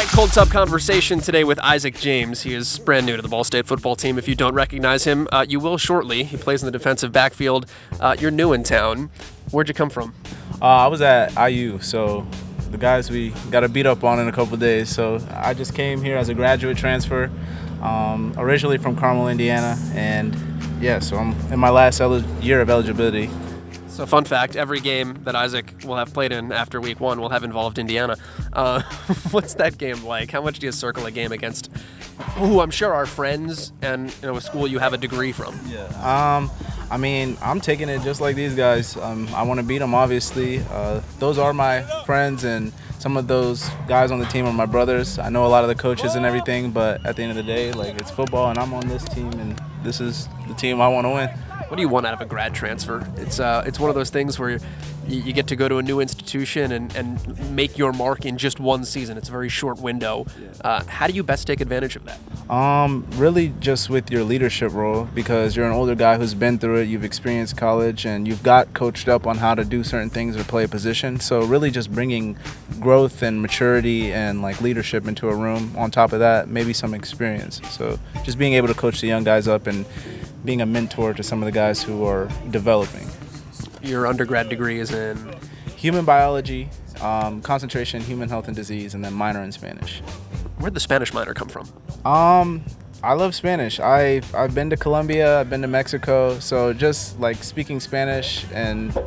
right, Cold Tub Conversation today with Isaac James. He is brand new to the Ball State football team. If you don't recognize him, you will shortly. He plays in the defensive backfield. You're new in town. Where'd you come from? I was at IU, so the guys we got to beat up on in a couple days. So I just came here as a graduate transfer, originally from Carmel, Indiana, and yeah, so I'm in my last year of eligibility. So fun fact, every game that Isaac will have played in after week one will have involved Indiana. What's that game like? How much do you circle a game against who I'm sure are friends and a school you have a degree from? Yeah. I mean, I'm taking it just like these guys. I want to beat them, obviously. Those are my friends, and some of those guys on the team are my brothers. I know a lot of the coaches and everything, but at the end of the day, like, it's football, and I'm on this team, and this is the team I want to win. What do you want out of a grad transfer? It's one of those things where you get to go to a new institution and make your mark in just one season. It's a very short window. How do you best take advantage of that? Really just with your leadership role, because you're an older guy who's been through it, you've experienced college, and you've got coached up on how to do certain things or play a position. So really just bringing growth and maturity and like leadership into a room. On top of that, maybe some experience. So just being able to coach the young guys up and being a mentor to some of the guys who are developing. Your undergrad degree is in? Human biology, concentration in human health and disease, and then minor in Spanish. Where'd the Spanish minor come from? I love Spanish. I've been to Colombia, I've been to Mexico, so just like speaking Spanish and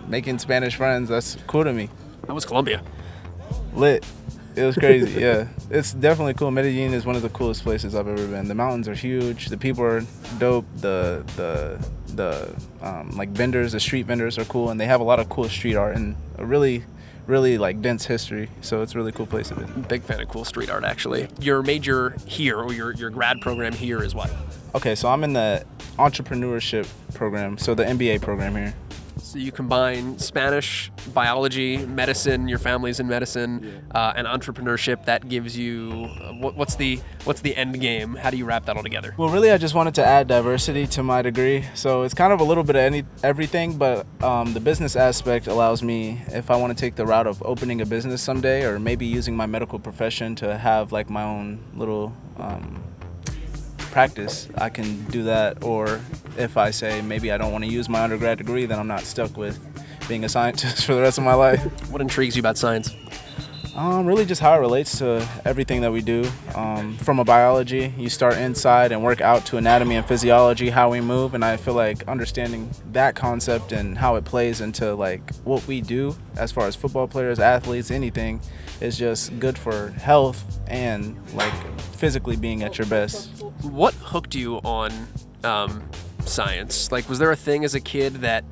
making Spanish friends, that's cool to me. How was Colombia? Lit. It was crazy, yeah. It's definitely cool. Medellin is one of the coolest places I've ever been. The mountains are huge. The people are dope. The like vendors, the street vendors are cool, and they have a lot of cool street art and a really like dense history. So it's a really cool place to be. Big fan of cool street art, actually. Your major here, or your grad program here, is what? Okay, so I'm in the Entrepreneurship program, so the MBA program here. So you combine Spanish, biology, medicine, your family's in medicine, and entrepreneurship. That gives you, what's the end game? How do you wrap that all together? Well, really, I just wanted to add diversity to my degree. So it's kind of a little bit of everything, but the business aspect allows me, if I want to take the route of opening a business someday, or maybe using my medical profession to have like my own little practice, I can do that. Or if I say maybe I don't want to use my undergrad degree, then I'm not stuck with being a scientist for the rest of my life. What intrigues you about science? Really just how it relates to everything that we do. From a biology, you start inside and work out to anatomy and physiology, how we move, and I feel like understanding that concept and how it plays into like what we do as far as football players, athletes, anything, is just good for health and like physically being at your best. What hooked you on science? Like, was there a thing as a kid that,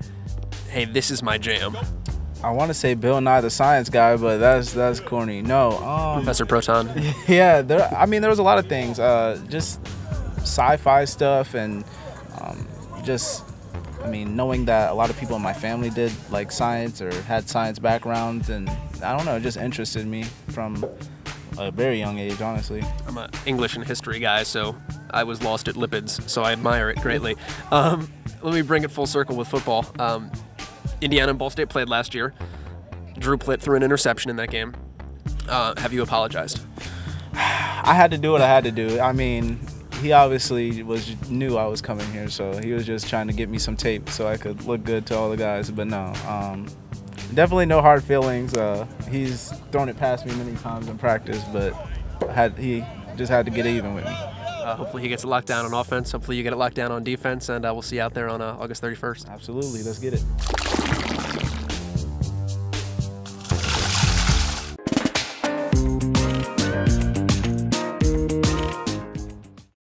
hey, this is my jam? I want to say Bill Nye the Science Guy, but that's corny. No, Professor Proton. Yeah, there was a lot of things. Just sci-fi stuff, and knowing that a lot of people in my family did like science or had science backgrounds, and I don't know, it just interested me from a very young age, honestly. I'm an English and history guy, so I was lost at lipids, so I admire it greatly. Let me bring it full circle with football. Indiana and Ball State played last year. Drew Plitt threw an interception in that game. Have you apologized? I had to do what I had to do. I mean, he obviously knew I was coming here, so he was just trying to get me some tape so I could look good to all the guys. But no, definitely no hard feelings. He's thrown it past me many times in practice, but he just had to get even with me. Hopefully he gets it locked down on offense. Hopefully you get it locked down on defense, and we'll see you out there on August 31st. Absolutely. Let's get it.